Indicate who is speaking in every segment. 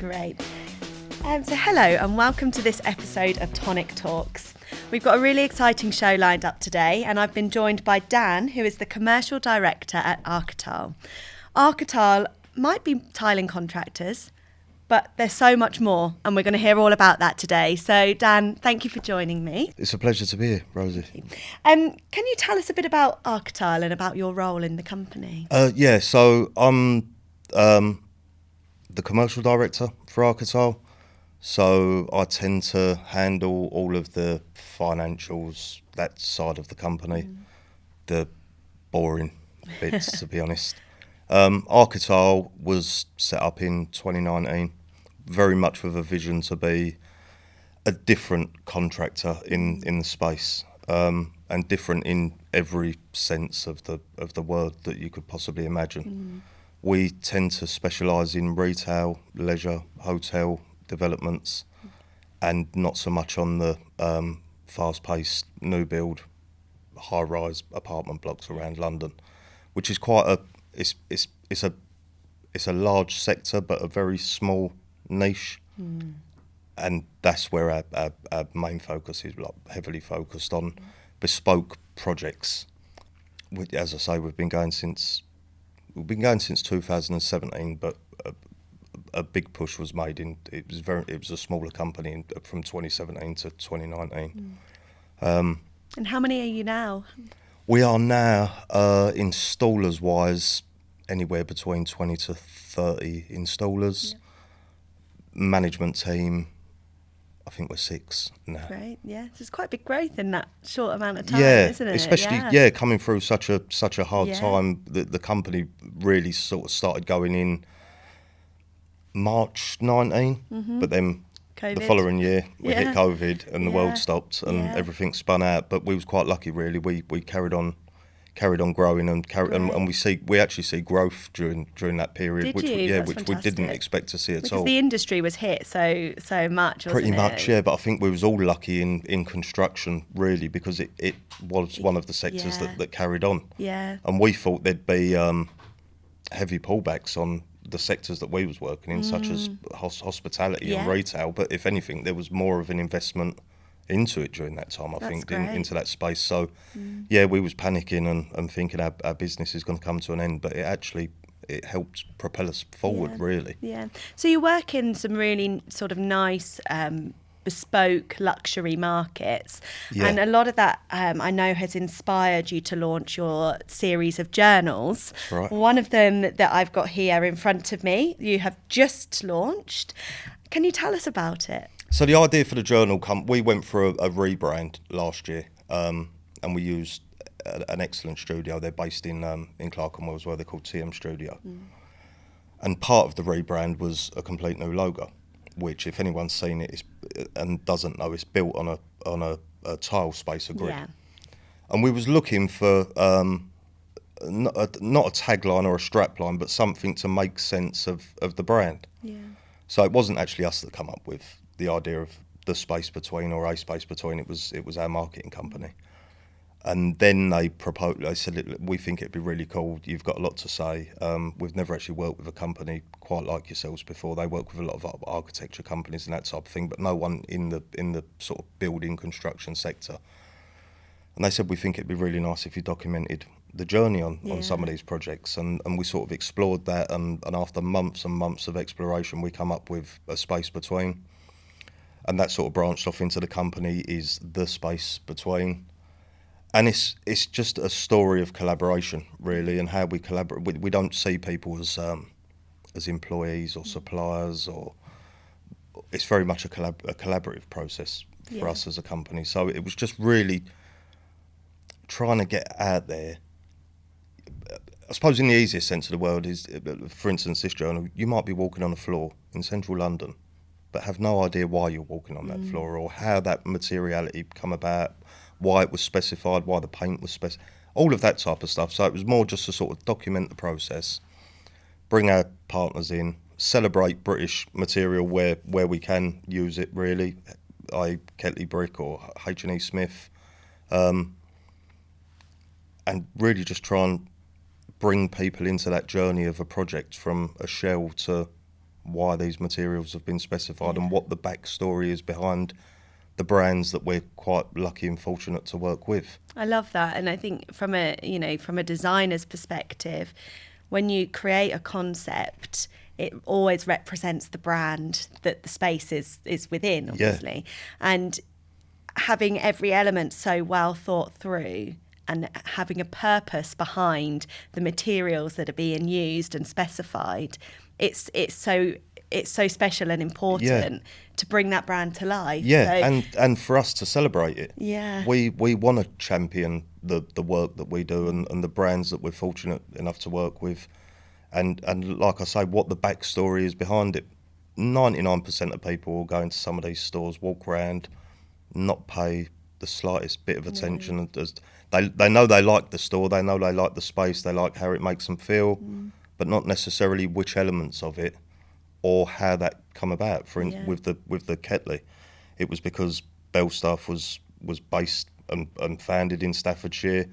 Speaker 1: Great. So hello and welcome to this episode of Tonik Talks. We've got a really exciting show lined up today, and I've been joined by Dan, who is the Commercial Director at Arcitile. Arcitile might be tiling contractors, but there's so much more, and we're going to hear all about that today. So Dan, thank you for joining me.
Speaker 2: It's a pleasure to be here, Rosie.
Speaker 1: Can you tell us a bit about Arcitile and about your role in the company?
Speaker 2: So I'm the Commercial Director for Arcitile. So I tend to handle all of the financials, that side of the company, the boring bits, to be honest. Arcitile was set up in 2019, very much with a vision to be a different contractor in the space, and different in every sense of the word that you could possibly imagine. We tend to specialise in retail, leisure, hotel developments, and not so much on the fast-paced new build high-rise apartment blocks around London, which is quite it's a large sector but a very small niche, and that's where our main focus is, like, heavily focused on bespoke projects. As I say, we've been going since 2017, but a big push was made it was a smaller company from 2017 to 2019.
Speaker 1: And how many are you now?
Speaker 2: We are now, installers wise, anywhere between 20 to 30 installers. Management team, I think we're 6 now.
Speaker 1: Great, yeah. So it's quite big growth in that short amount of time, isn't it?
Speaker 2: Especially coming through such a hard time. The company really sort of started going in March 19, but then
Speaker 1: COVID.
Speaker 2: the following year we hit COVID and the world stopped and everything spun out. But we was quite lucky, really. We carried on growing and we actually see growth during that period, which we didn't expect to see at all.
Speaker 1: Because the industry was hit so much, wasn't
Speaker 2: Pretty
Speaker 1: it?
Speaker 2: much, yeah. But I think we was all lucky in construction, really, because it was one of the sectors that carried on.
Speaker 1: Yeah.
Speaker 2: And we thought there'd be heavy pullbacks on the sectors that we was working in, such as hospitality and retail. But if anything, there was more of an investment into it during that time, I think, into that space. So, we was panicking and thinking our business is going to come to an end, but it helped propel us forward, really.
Speaker 1: Yeah. So you work in some really sort of nice bespoke luxury markets, and a lot of that I know has inspired you to launch your series of journals.
Speaker 2: That's right.
Speaker 1: One of them that I've got here in front of me, you have just launched. Can you tell us about it?
Speaker 2: So the idea for the journal we went for a rebrand last year, and we used an excellent studio. They're based in Clerkenwell as well. They're called TM Studio. And part of the rebrand was a complete new logo, which, if anyone's seen it and doesn't know, it's built on a tile spacer grid. Yeah. And we was looking for not a tagline or a strapline, but something to make sense of the brand. Yeah. So it wasn't actually us that come up with the idea of the space between or a space between. It was our marketing company. And then they proposed. They said, we think it'd be really cool. You've got a lot to say. We've never actually worked with a company quite like yourselves before. They work with a lot of architecture companies and that type of thing, but no one in the sort of building construction sector. And they said, we think it'd be really nice if you documented the journey on some of these projects. And we sort of explored that. And after months and months of exploration, we come up with a space between. And that sort of branched off into the company is the space between. And it's just a story of collaboration, really, and how we collaborate. We don't see people as employees or suppliers, or it's very much a collaborative process for us as a company. So it was just really trying to get out there. I suppose in the easiest sense of the word is, for instance, this journal, you might be walking on a floor in central London, but have no idea why you're walking on that floor or how that materiality come about, why it was specified, why the paint was specified, all of that type of stuff. So it was more just to sort of document the process, bring our partners in, celebrate British material where we can use it, really, i.e. Ketley Brick or H&E Smith, and really just try and bring people into that journey of a project from a shell to why these materials have been specified and what the backstory is behind the brands that we're quite lucky and fortunate to work with.
Speaker 1: I love that. And I think from a designer's perspective, when you create a concept, it always represents the brand that the space is within, obviously. And having every element so well thought through and having a purpose behind the materials that are being used and specified, it's so special and important to bring that brand to life.
Speaker 2: And for us to celebrate it. We want to champion the work that we do and the brands that we're fortunate enough to work with, and like I say, what the backstory is behind it. 99% of people will go into some of these stores, walk around, not pay the slightest bit of attention. They know they like the store, they know they like the space, they like how it makes them feel, but not necessarily which elements of it or how that come about. With the Ketley, it was because Belstaff was based and founded in Staffordshire.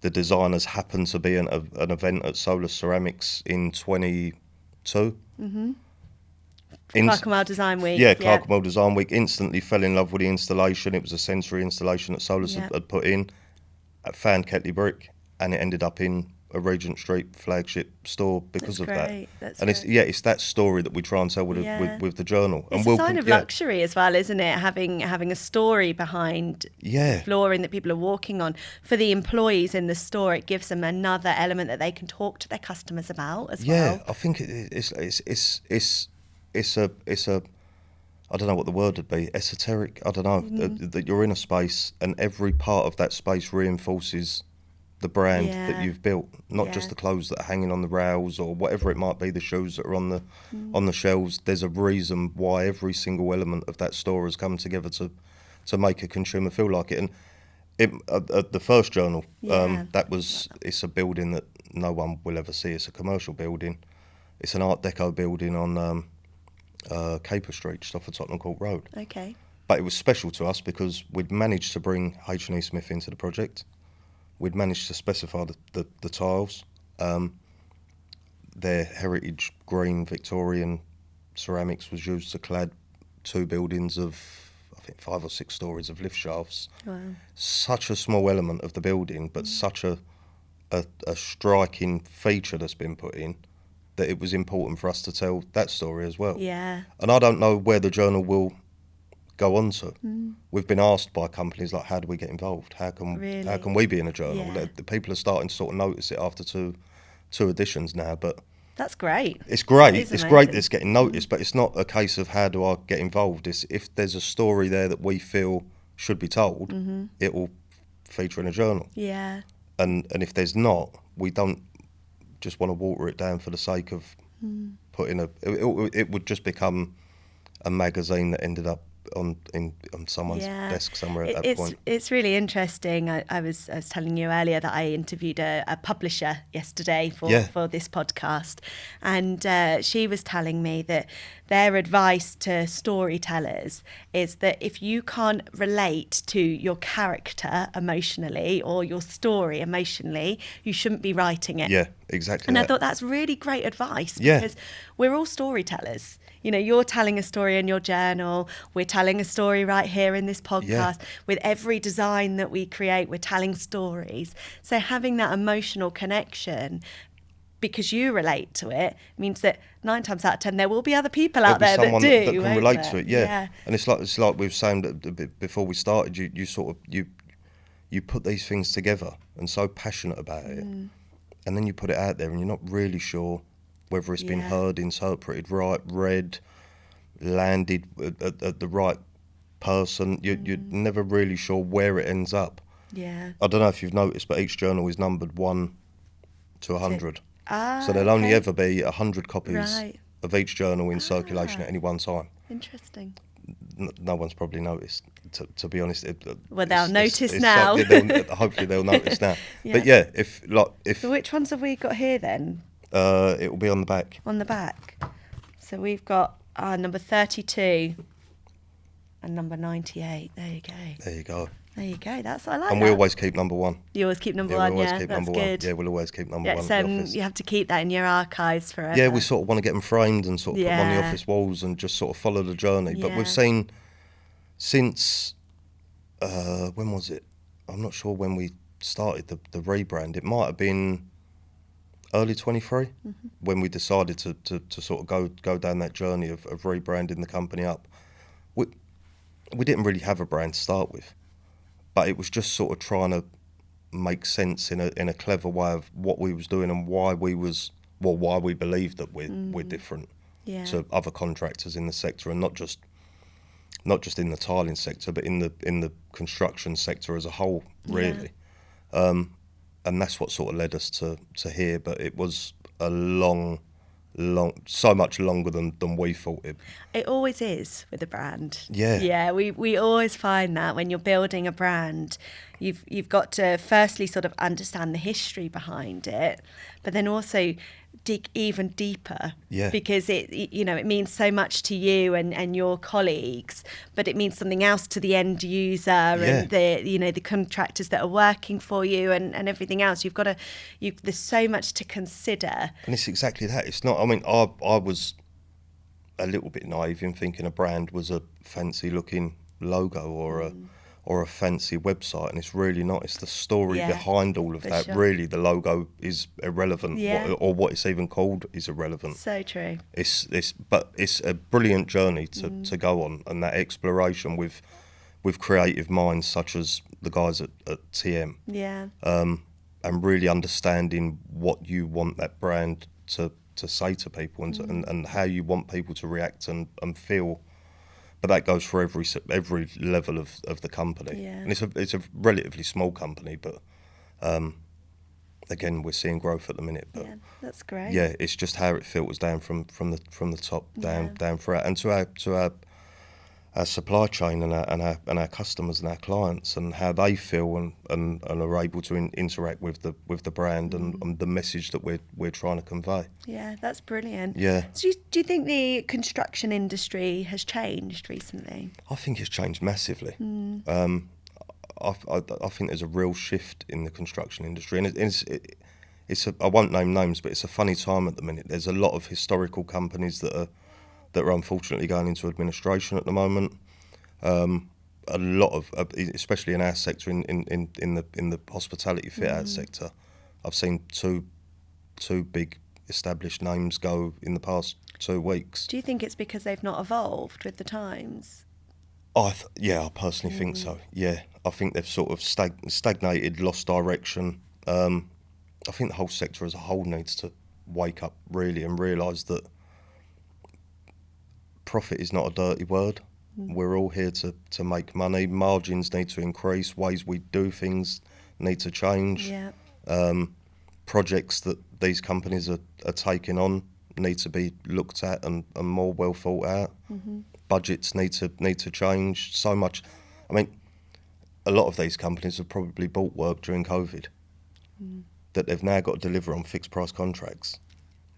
Speaker 2: The designers happened to be an event at Solar Ceramics in 22.
Speaker 1: Clerkenwell Design Week.
Speaker 2: Clerkenwell Design Week. Instantly fell in love with the installation. It was a sensory installation that Solar's had put in. Found Ketley brick, and it ended up in a Regent Street flagship store because of that. It's that story that we try and tell with the journal.
Speaker 1: It's a sign of luxury as well, isn't it? Having a story behind the flooring that people are walking on. For the employees in the store, it gives them another element that they can talk to their customers about as well.
Speaker 2: Yeah, I think it's a I don't know what the word would be, esoteric, I don't know, that you're in a space and every part of that space reinforces the brand that you've built, not just the clothes that are hanging on the rails or whatever it might be, the shoes that are on the shelves. There's a reason why every single element of that store has come together to make a consumer feel like it. And at the first journal, it's a building that no one will ever see. It's a commercial building. It's an Art Deco building on Caper Street, just off of Tottenham Court Road.
Speaker 1: Okay.
Speaker 2: But it was special to us because we'd managed to bring H&E Smith into the project. We'd managed to specify the tiles. Their heritage green Victorian ceramics was used to clad two buildings of, I think, 5 or 6 stories of lift shafts.
Speaker 1: Wow.
Speaker 2: Such a small element of the building, but such a striking feature that's been put in, that it was important for us to tell that story as well.
Speaker 1: Yeah.
Speaker 2: And I don't know where the journal will go on to. We've been asked by companies like, how do we get involved? How can we be in a journal?
Speaker 1: Yeah.
Speaker 2: The people are starting to sort of notice it after two editions now, but
Speaker 1: that's great.
Speaker 2: It's great. It's great that it's getting noticed, but it's not a case of how do I get involved. It's if there's a story there that we feel should be told, it will feature in a journal.
Speaker 1: Yeah.
Speaker 2: And if there's not, we don't just want to water it down for the sake of putting it would just become a magazine that ended up on someone's desk somewhere at that point.
Speaker 1: It's really interesting. I was telling you earlier that I interviewed a publisher yesterday for this podcast, and she was telling me that their advice to storytellers is that if you can't relate to your character emotionally or your story emotionally, you shouldn't be writing it.
Speaker 2: Yeah, exactly.
Speaker 1: And I thought that's really great advice because we're all storytellers. You know, you're telling a story in your journal. We're telling a story right here in this podcast. Yeah. With every design that we create, we're telling stories. So having that emotional connection, because you relate to it, means that 9 times out of 10 there will be other people out there that do.
Speaker 2: That can relate to it. Yeah. And it's like we were saying that before we started. You sort of you put these things together and so passionate about it, and then you put it out there and you're not really sure whether it's been heard, interpreted right, read, landed at the right person. You're never really sure where it ends up.
Speaker 1: Yeah.
Speaker 2: I don't know if you've noticed, but each journal is numbered 1 to 100. So there'll only ever be 100 copies of each journal in circulation at any one time.
Speaker 1: Interesting.
Speaker 2: No one's probably noticed, to be honest.
Speaker 1: Well, they'll notice now.
Speaker 2: Hopefully they'll notice now. Yeah. But if
Speaker 1: So which ones have we got here then?
Speaker 2: It will be on the back.
Speaker 1: On the back. So we've got number 32 and number 98. There you go.
Speaker 2: There you go.
Speaker 1: There you go. That's I like.
Speaker 2: And
Speaker 1: that.
Speaker 2: we always keep number one.
Speaker 1: You always keep number
Speaker 2: Yeah,
Speaker 1: one.
Speaker 2: we always
Speaker 1: Yeah,
Speaker 2: keep
Speaker 1: that's
Speaker 2: number
Speaker 1: good.
Speaker 2: one. Yeah, we'll always keep number
Speaker 1: Yeah,
Speaker 2: one
Speaker 1: so
Speaker 2: in the office.
Speaker 1: you have to keep that in your archives forever.
Speaker 2: Yeah, we sort of want to get them framed and sort of put them on the
Speaker 1: Yeah.
Speaker 2: office walls and just sort of follow the journey. But
Speaker 1: Yeah.
Speaker 2: we've seen since, when was it? I'm not sure when we started the rebrand. It might have been early 23 when we decided to sort of go down that journey of rebranding the company up. We didn't really have a brand to start with, but it was just sort of trying to make sense in a clever way of what we was doing and why we believed that we're different to other contractors in the sector, and not just in the tiling sector, but in the construction sector as a whole, really. And that's what sort of led us to here. But it was a long, so much longer than we thought it.
Speaker 1: It always is with a brand.
Speaker 2: Yeah.
Speaker 1: Yeah, we always find that when you're building a brand, you've got to firstly sort of understand the history behind it, but then also dig even deeper.
Speaker 2: Yeah.
Speaker 1: Because it means so much to you and your colleagues, but it means something else to the end user and the contractors that are working for you and everything else. There's so much to consider.
Speaker 2: And it's exactly that. It's not. I mean, I was a little bit naive in thinking a brand was a fancy looking logo or a fancy website, and it's really not. It's the story behind all of that.
Speaker 1: Sure.
Speaker 2: Really, the logo is irrelevant, or what it's even called is irrelevant.
Speaker 1: So true.
Speaker 2: But it's a brilliant journey to go on, and that exploration with creative minds such as the guys at TM.
Speaker 1: Yeah.
Speaker 2: And really understanding what you want that brand to say to people and how you want people to react and feel. But that goes for every level of the company.
Speaker 1: Yeah.
Speaker 2: And it's a relatively small company, but again, we're seeing growth at the minute. But
Speaker 1: Yeah, that's great.
Speaker 2: yeah, it's just how it filters down from the top down throughout, and to our supply chain and our customers and our clients, and how they feel and are able to interact with the brand and the message that we're trying to convey.
Speaker 1: Yeah, that's brilliant.
Speaker 2: Yeah.
Speaker 1: So do you think the construction industry has changed recently?
Speaker 2: I think it's changed massively. I think there's a real shift in the construction industry, and I won't name names, but it's a funny time at the minute. There's a lot of historical companies that are unfortunately going into administration at the moment. A lot of, especially in our sector, in the hospitality fit out sector, I've seen two big established names go in the past 2 weeks.
Speaker 1: Do you think it's because they've not evolved with the times?
Speaker 2: I personally think so. Yeah, I think they've sort of stagnated, lost direction. I think the whole sector as a whole needs to wake up really and realise that profit is not a dirty word. We're all here to make money. Margins need to increase. Ways we do things need to change.
Speaker 1: Yeah.
Speaker 2: Projects that these companies are taking on need to be looked at and more well thought out. Budgets need to change so much. I mean, a lot of these companies have probably bought work during COVID that they've now got to deliver on fixed price contracts.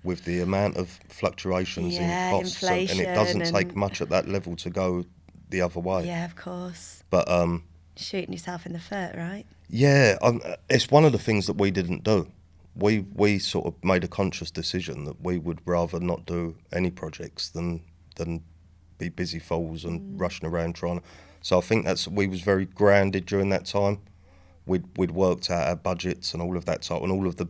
Speaker 2: With the amount of fluctuations in costs, and it doesn't take much at that level to go the other way.
Speaker 1: Yeah, of course.
Speaker 2: But
Speaker 1: shooting yourself in the foot, right?
Speaker 2: yeah, it's one of the things that we didn't do. We sort of made a conscious decision that we would rather not do any projects than be busy fools and rushing around trying. So I think we was very grounded during that time. We'd worked out our budgets and all of that type, and all of the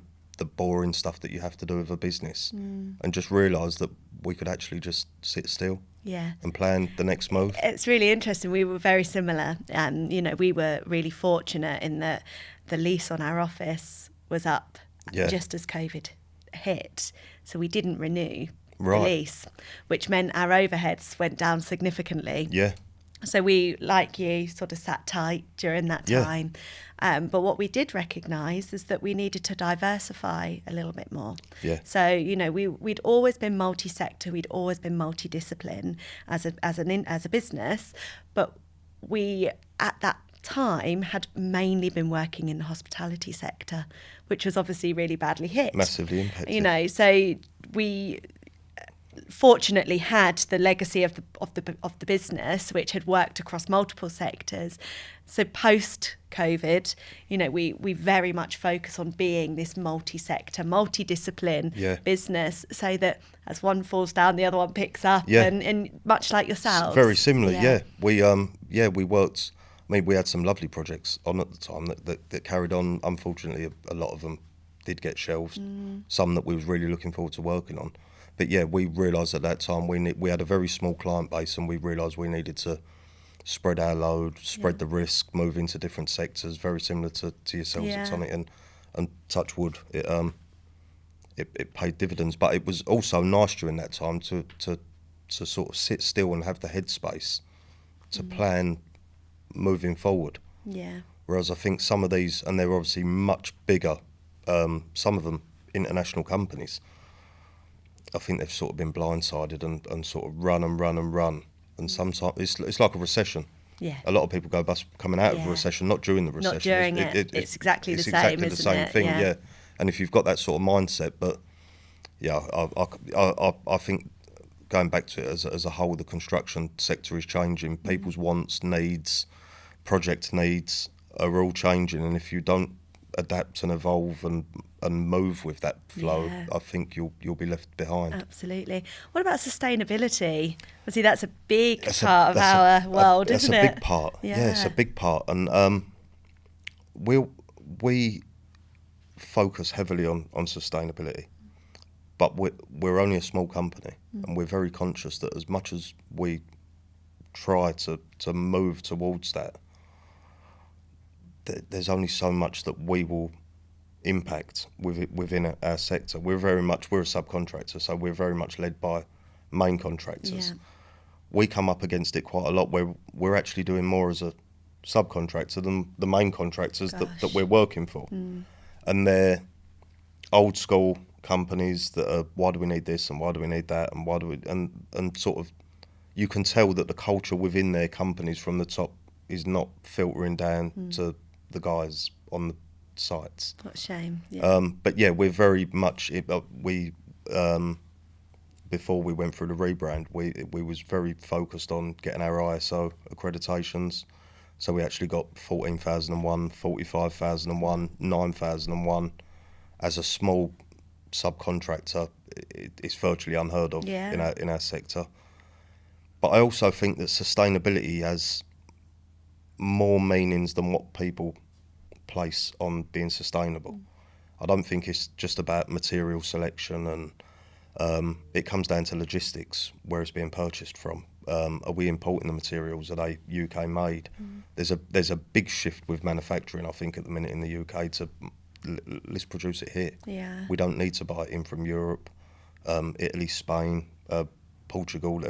Speaker 2: boring stuff that you have to do with a business, and just realised that we could actually just sit still and plan the next move.
Speaker 1: It's really interesting. We were very similar. We were really fortunate in that the lease on our office was up just as COVID hit. So we didn't renew the lease, which meant our overheads went down significantly.
Speaker 2: Yeah.
Speaker 1: So we, like you, sort of sat tight during that time. But what we did recognise is that we needed to diversify a little bit more.
Speaker 2: Yeah.
Speaker 1: So, we'd always been multi-sector, we'd always been multidiscipline as a business, but we, at that time, had mainly been working in the hospitality sector, which was obviously really badly hit.
Speaker 2: Massively impacted.
Speaker 1: So fortunately had the legacy of the business, which had worked across multiple sectors. So post COVID, we very much focus on being this multi-sector, multi-discipline business, so that as one falls down, the other one picks up, and much like yourselves.
Speaker 2: Very similar, yeah. We worked. I mean, we had some lovely projects on at the time that carried on. Unfortunately, a lot of them did get shelved. Some that we was really looking forward to working on. But yeah, we realised at that time we had a very small client base, and we realised we needed to spread our load, spread the risk, move into different sectors, very similar to yourselves at Tonik, and touch wood, it paid dividends. But it was also nice during that time to sort of sit still and have the headspace to plan moving forward. Yeah. Whereas I think some of these, and they're obviously much bigger, some of them international companies, I think they've sort of been blindsided and sort of run. And sometimes it's like a recession. Yeah. A lot of people go bust coming out of a recession, not during the recession.
Speaker 1: Not during it. It's exactly the same, isn't it?
Speaker 2: It's exactly the same thing, yeah. And if you've got that sort of mindset, but yeah, I think going back to it as a whole, the construction sector is changing. People's wants, needs, project needs are all changing, and if you don't adapt and evolve and move with that flow, I think you'll be left behind.
Speaker 1: Absolutely. What about sustainability? Obviously, that's a big part of our world, isn't it?
Speaker 2: It's a big part. Yeah, it's a big part, and we focus heavily on sustainability, but we're only a small company, and we're very conscious that as much as we try to move towards that, there's only so much that we will impact within our sector. We're a subcontractor, so we're very much led by main contractors. Yeah. We come up against it quite a lot, where we're actually doing more as a subcontractor than the main contractors that we're working for. And they're old school companies that are, why do we need this and why do we need that and why do we, and sort of, you can tell that the culture within their companies from the top is not filtering down to the guys on the sites.
Speaker 1: What a shame. Yeah.
Speaker 2: But yeah, we're very much, before we went through the rebrand, we was very focused on getting our ISO accreditations. So we actually got 14,001, 45,001, 9,001. As a small subcontractor, it's virtually unheard of in our sector. But I also think that sustainability has more meanings than what people place on being sustainable. I don't think it's just about material selection, and it comes down to logistics, where it's being purchased from. Are we importing the materials? Are they UK made? There's a big shift with manufacturing, I think, at the minute in the UK to let's produce it here. Yeah. We don't need to buy it in from Europe, Italy, Spain, Portugal.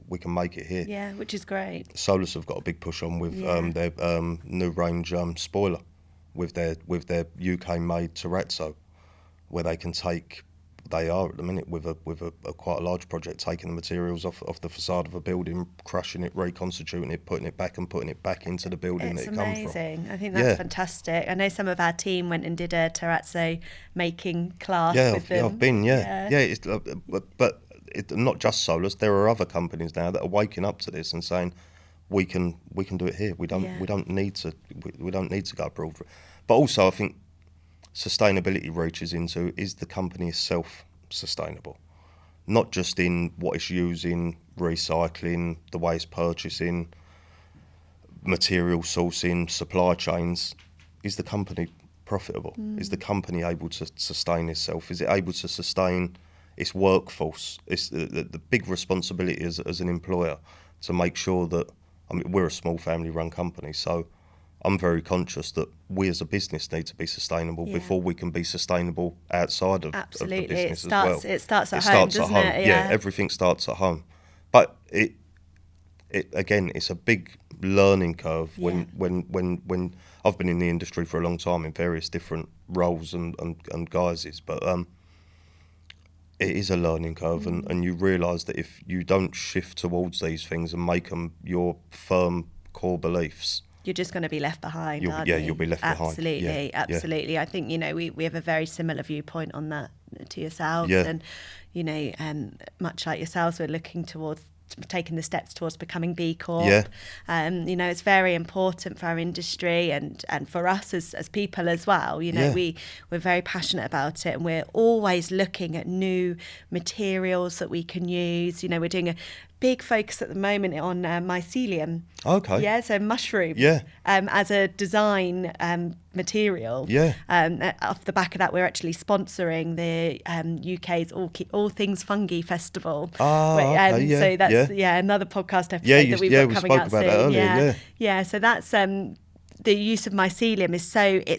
Speaker 2: We can make it here.
Speaker 1: Yeah, which is great.
Speaker 2: Solus have got a big push on with their new range spoiler, with their UK made terrazzo, where they can take. They are at the minute with a quite a large project, taking the materials off the facade of a building, crushing it, reconstituting it, putting it back into the building that it comes from.
Speaker 1: It's amazing. I think that's fantastic. I know some of our team went and did a terrazzo making class with them.
Speaker 2: Yeah, I've been. It's, but not just Solus. There are other companies now that are waking up to this and saying we can do it here. We don't need to go abroad. But also, I think sustainability reaches into, is the company itself sustainable? Not just in what it's using, recycling, the way it's purchasing, material sourcing, supply chains. Is the company profitable? Is the company able to sustain itself? Is it able to sustain its workforce? It's the big responsibility as an employer to make sure that, I mean, we're a small family-run company, so I'm very conscious that we as a business need to be sustainable before we can be sustainable outside of the business as well.
Speaker 1: It starts at home, doesn't it?
Speaker 2: Yeah, everything starts at home. But it again, it's a big learning curve when I've been in the industry for a long time in various different roles and guises, but it is a learning curve, and you realise that if you don't shift towards these things and make them your firm core beliefs,
Speaker 1: you're just going to be left behind, aren't
Speaker 2: Yeah,
Speaker 1: you?
Speaker 2: you'll be left behind.
Speaker 1: Absolutely,
Speaker 2: Yeah,
Speaker 1: absolutely. I think, we have a very similar viewpoint on that to yourselves.
Speaker 2: Yeah.
Speaker 1: And, much like yourselves, we're looking towards taking the steps towards becoming B Corp.
Speaker 2: Yeah.
Speaker 1: It's very important for our industry and for us as people as well. We're very passionate about it, and we're always looking at new materials that we can use. We're doing a big focus at the moment on mycelium.
Speaker 2: Okay.
Speaker 1: Yeah, so mushrooms.
Speaker 2: Yeah.
Speaker 1: As a design material.
Speaker 2: Yeah.
Speaker 1: Off the back of that, we're actually sponsoring the UK's All Things Fungi Festival.
Speaker 2: Okay, yeah.
Speaker 1: So that's another podcast episode that we've got coming out soon.
Speaker 2: That earlier,
Speaker 1: yeah. So that's the use of mycelium is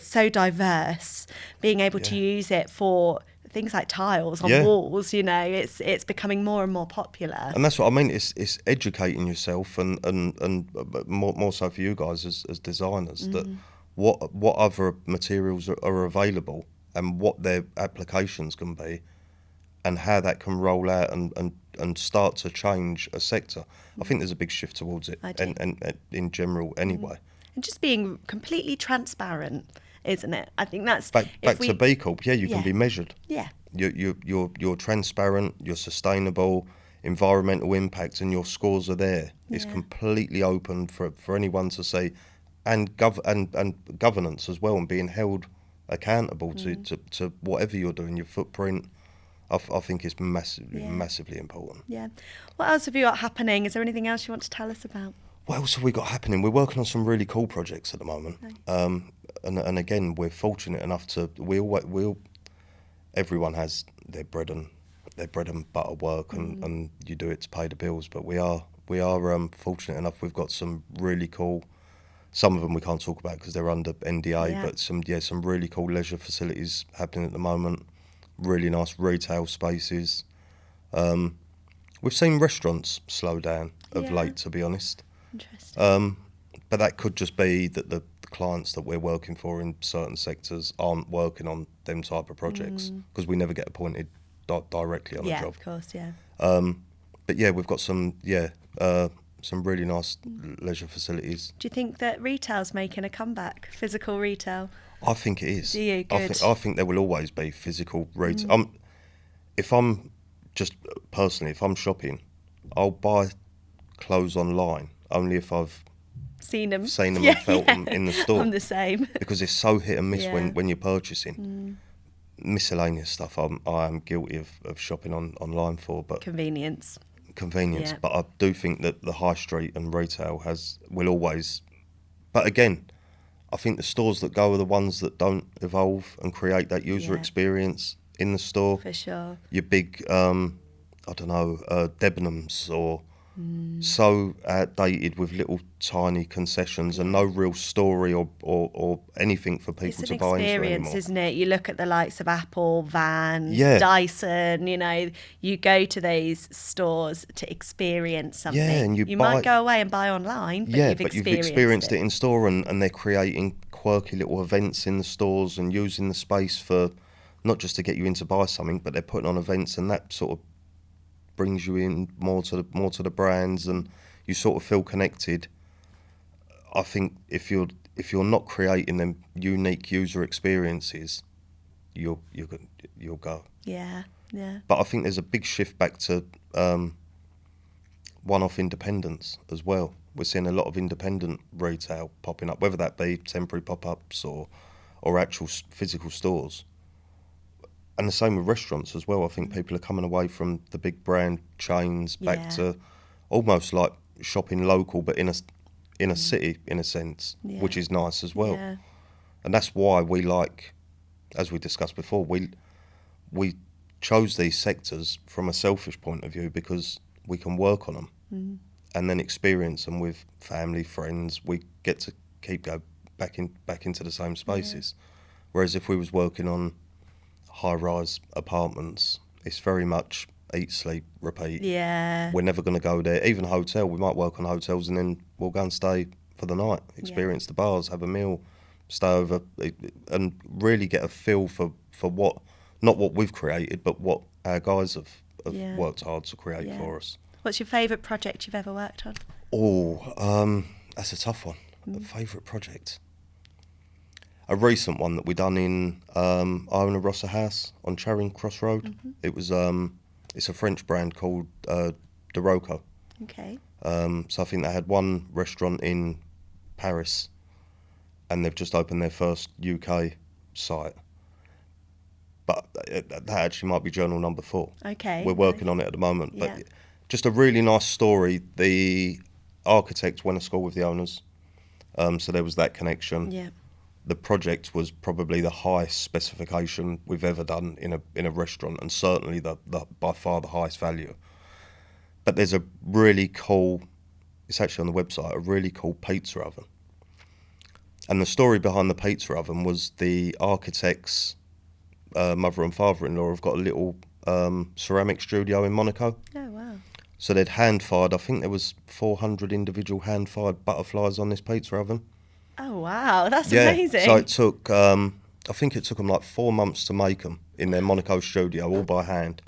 Speaker 1: so diverse. Being able to use it for things like tiles on walls, it's becoming more and more popular.
Speaker 2: And that's what I mean. It's educating yourself, and more so for you guys as designers, that what other materials are available and what their applications can be, and how that can roll out and start to change a sector. I think there's a big shift towards it, and in general anyway.
Speaker 1: And just being completely transparent, isn't it? I think that's
Speaker 2: back to B Corp. Yeah, you can be measured.
Speaker 1: Yeah,
Speaker 2: you're transparent. You're sustainable, environmental impact, and your scores are there. It's completely open for anyone to see, and governance as well, and being held accountable to whatever you're doing. Your footprint, I think, is massively important.
Speaker 1: Yeah. What else have you got happening? Is there anything else you want to tell us about?
Speaker 2: What else have we got happening? We're working on some really cool projects at the moment. Nice. And again, we're fortunate enough to everyone has their bread and butter work, and you do it to pay the bills. But we are fortunate enough. We've got some really cool. Some of them we can't talk about because they're under NDA. But some really cool leisure facilities happening at the moment. Really nice retail spaces. We've seen restaurants slow down of late, to be honest.
Speaker 1: Interesting.
Speaker 2: But that could just be that the clients that we're working for in certain sectors aren't working on them type of projects, because we never get appointed directly on a job.
Speaker 1: Yeah, of course, yeah.
Speaker 2: But we've got some really nice leisure facilities.
Speaker 1: Do you think that retail's making a comeback, physical retail?
Speaker 2: I think it is.
Speaker 1: Do you? Good.
Speaker 2: I think there will always be physical retail. If I'm shopping, I'll buy clothes online only if I've
Speaker 1: seen them
Speaker 2: and felt them in the store.
Speaker 1: I'm the same.
Speaker 2: Because it's so hit and miss when you're purchasing. Miscellaneous stuff I am guilty of shopping online for, but
Speaker 1: convenience.
Speaker 2: But I do think that the high street and retail will always. But again, I think the stores that go are the ones that don't evolve and create that user experience in the store.
Speaker 1: For sure.
Speaker 2: Your big Debenhams or so outdated with little tiny concessions and no real story or anything for people to buy into anymore. It's an experience,
Speaker 1: isn't it? You look at the likes of Apple, Vans, Dyson, you go to these stores to experience something.
Speaker 2: Yeah, and you
Speaker 1: might go away and buy online, but you've
Speaker 2: experienced it in store, and they're creating quirky little events in the stores and using the space for not just to get you in to buy something, but they're putting on events, and that sort of brings you in more to the brands, and you sort of feel connected. I think if you're not creating them unique user experiences, you'll go.
Speaker 1: Yeah.
Speaker 2: But I think there's a big shift back to one-off independence as well. We're seeing a lot of independent retail popping up, whether that be temporary pop-ups or actual physical stores. And the same with restaurants as well. I think people are coming away from the big brand chains back to almost like shopping local, but in a city, in a sense, which is nice as well. Yeah. And that's why we like, as we discussed before, we chose these sectors from a selfish point of view because we can work on them and then experience them with family, friends. We get to keep going back into the same spaces. Whereas if we was working on high-rise apartments, it's very much eat, sleep, repeat.
Speaker 1: Yeah.
Speaker 2: We're never going to go there. Even a hotel, we might work on hotels and then we'll go and stay for the night, experience the bars, have a meal, stay over, and really get a feel for what, not what we've created, but what our guys have worked hard to create for us.
Speaker 1: What's your favourite project you've ever worked on?
Speaker 2: Oh, that's a tough one. A favourite project? A recent one that we done in Iona Rossa House on Charing Cross Road. It was it's a French brand called De Rocco.
Speaker 1: Okay.
Speaker 2: So I think they had one restaurant in Paris, and they've just opened their first UK site. But that actually might be journal number 4.
Speaker 1: Okay.
Speaker 2: We're working on it at the moment.
Speaker 1: Yeah.
Speaker 2: But just a really nice story. The architect went to school with the owners, so there was that connection.
Speaker 1: Yeah.
Speaker 2: The project was probably the highest specification we've ever done in a restaurant, and certainly the by far the highest value. But there's a really cool, it's actually on the website, a really cool pizza oven. And the story behind the pizza oven was the architect's mother and father-in-law have got a little ceramic studio in Monaco.
Speaker 1: Oh, wow.
Speaker 2: So they'd hand-fired, I think there was 400 individual hand-fired butterflies on this pizza oven.
Speaker 1: Oh, wow. That's
Speaker 2: Yeah,
Speaker 1: amazing.
Speaker 2: so it took, I think it took them like 4 months to make them in their Monaco studio, all by hand.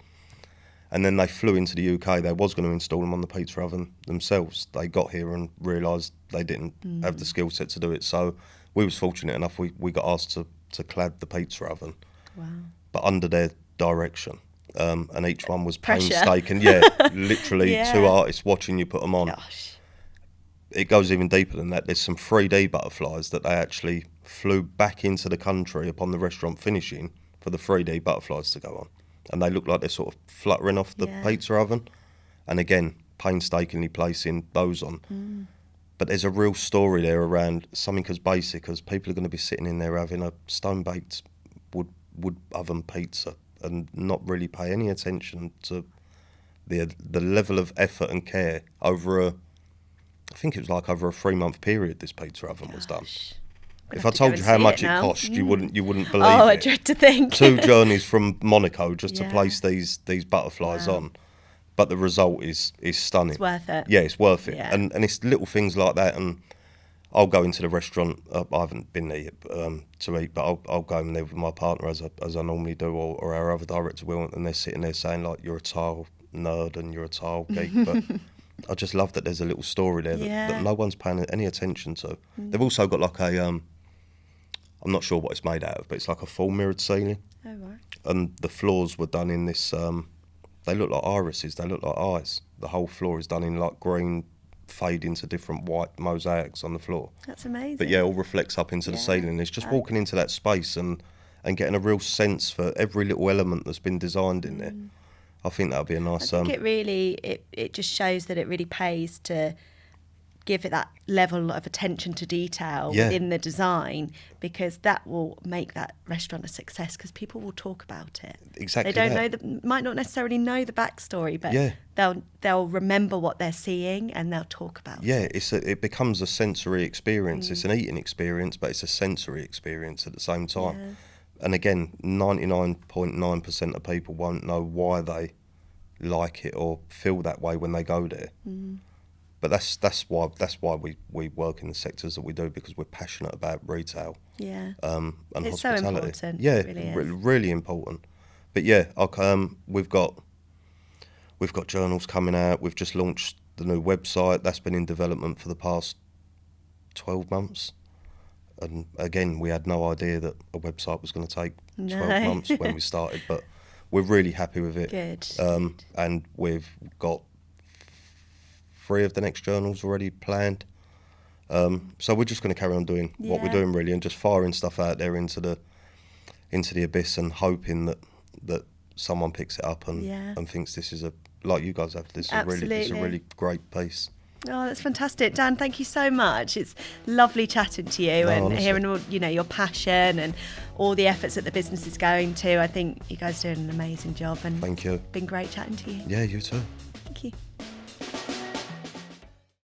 Speaker 2: And then they flew into the UK. They was going to install them on the pizza oven themselves. They got here and realised they didn't have the skill set to do it. So we was fortunate enough, we got asked to clad the pizza oven.
Speaker 1: Wow.
Speaker 2: But under their direction. And each one was
Speaker 1: Pressure.
Speaker 2: painstaking. Yeah, literally
Speaker 1: Yeah.
Speaker 2: 2 artists watching you put them on.
Speaker 1: Gosh.
Speaker 2: It goes even deeper than that. There's some 3D butterflies that they actually flew back into the country upon the restaurant finishing for the 3D butterflies to go on. And they look like they're sort of fluttering off the pizza oven. And again, painstakingly placing those on. But there's a real story there around something as basic as people are going to be sitting in there having a stone-baked wood oven pizza and not really pay any attention to the level of effort and care over I think it was like over a 3-month period this pizza oven was done. If I told you how much it cost, you wouldn't believe it.
Speaker 1: Oh, I dread to think.
Speaker 2: 2 journeys from Monaco just to
Speaker 1: Yeah.
Speaker 2: place these butterflies on. But the result is stunning.
Speaker 1: It's worth it.
Speaker 2: Yeah, it's worth it.
Speaker 1: Yeah.
Speaker 2: And it's little things like that. And I'll go into the restaurant. I haven't been there yet, to eat, but I'll go in there with my partner as I normally do, or our other director will, and they're sitting there saying like, "You're a tile nerd and you're a tile geek," but I just love that there's a little story there that no one's paying any attention to. They've also got like a I'm not sure what it's made out of, but it's like a full mirrored ceiling.
Speaker 1: Oh, right.
Speaker 2: And the floors were done in this, they look like irises, they look like eyes. The whole floor is done in like green, fade into different white mosaics on the floor.
Speaker 1: That's amazing.
Speaker 2: But yeah, it all reflects up into the ceiling. It's just walking into that space and getting a real sense for every little element that's been designed in there. I think that would be a nice...
Speaker 1: I think it really, it just shows that it really pays to give it that level of attention to detail within the design, because that will make that restaurant a success, because people will talk about it.
Speaker 2: Exactly.
Speaker 1: They don't might not necessarily know the backstory, but they'll remember what they're seeing and they'll talk about it.
Speaker 2: Yeah, it becomes a sensory experience. It's an eating experience, but it's a sensory experience at the same time.
Speaker 1: Yeah.
Speaker 2: And again, 99.9% of people won't know why they like it or feel that way when they go there. But that's why we work in the sectors that we do, because we're passionate about retail.
Speaker 1: Yeah.
Speaker 2: And
Speaker 1: It's so
Speaker 2: hospitality.
Speaker 1: important.
Speaker 2: Yeah,
Speaker 1: It really is.
Speaker 2: really important. But yeah, we've got journals coming out. We've just launched the new website. That's been in development for the past 12 months. And again, we had no idea that a website was going to take 12 months when we started, but we're really happy with it.
Speaker 1: Good.
Speaker 2: And we've got 3 of the next journals already planned. So we're just going to carry on doing what we're doing, really, and just firing stuff out there into the abyss and hoping that someone picks it up and thinks this is like you guys have. This is a really great piece.
Speaker 1: Oh, that's fantastic. Dan, thank you so much. It's lovely chatting to you and
Speaker 2: honestly.
Speaker 1: hearing all, your passion and all the efforts that the business is going to. I think you guys are doing an amazing job, and
Speaker 2: Thank you.
Speaker 1: it's been great chatting to you.
Speaker 2: Yeah, you too.